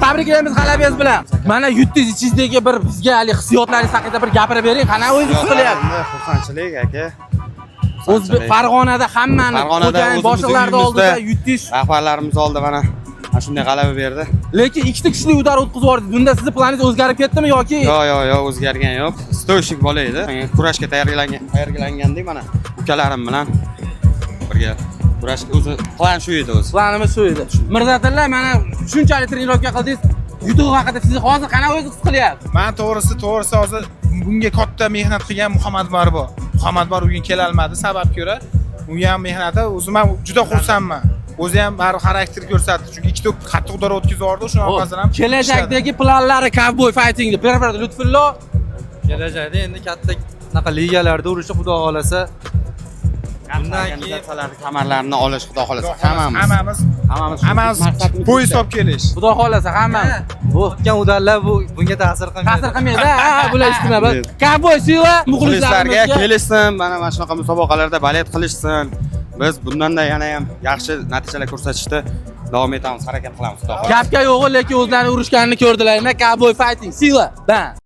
tabriklaymiz g'alabingiz bilan. Mana yutdingiz ichingizdagi bir bizga hali hissiyotlaringiz haqida bir gapirib bering. Qana o'zingiz qilyapsiz? Xursandchilik aka. O'zbek Farg'onada hammani xo'jayin boshliqlarni oldida yutish, rahbarlarimiz oldi mana shunday g'alaba berdi. lekin ikkita kuchli udar o'tkazib yubordingiz. Bunda sizning planingiz o'zgarib ketdimi yoki? Yo'q, o'zgargan yo'q. Stoyshik bola edi. Kurashga tayyorlangandik mana ukalarim bilan birga kurash o'zi plan shu edi o'zi. Planimiz shu edi. Mirzatilla, mana shunchalik trenirovka qildingiz. Yutuq haqida siz hozir qana o'zingiz his qilyapsiz? Men to'g'risi hozir bunga katta mehnat qilgan Muhammad bor. Muhammad bor bugun kela olmadi, sabab ko'ra. U ham mehnati o'zim ham juda xursandman. O'zi ham baribir xarakter ko'rsatdi. Chunki ikkita qattiq udar o'tkazib yubordi, shuning orqasidan ham. Kelajakdagi planlari Cowboy Fightingni bir-bir Lutfullo kelajakda endi katta bunaqa ligalarda urishni xudo xolasa bundan keyin kamarlarini olish xudo xolasa hammamiz poyez olib kelish. Xudo xolasa hammamiz. bu o'tgan udarlar bunga ta'sir qilmaydi. Ta'sir qilmaydi. Bular istimaba. Cowboy Siva muxlislarga kelishsin, mana shunaqa musobaqalarda balet qilishsin. Biz bundanda yana ham yaxshi natijalar ko'rsatishda davom etamiz, harakat qilamiz. Gapga yo'q, lekin o'zlari urushganini ko'rdilar. Cowboy Fighting Siva.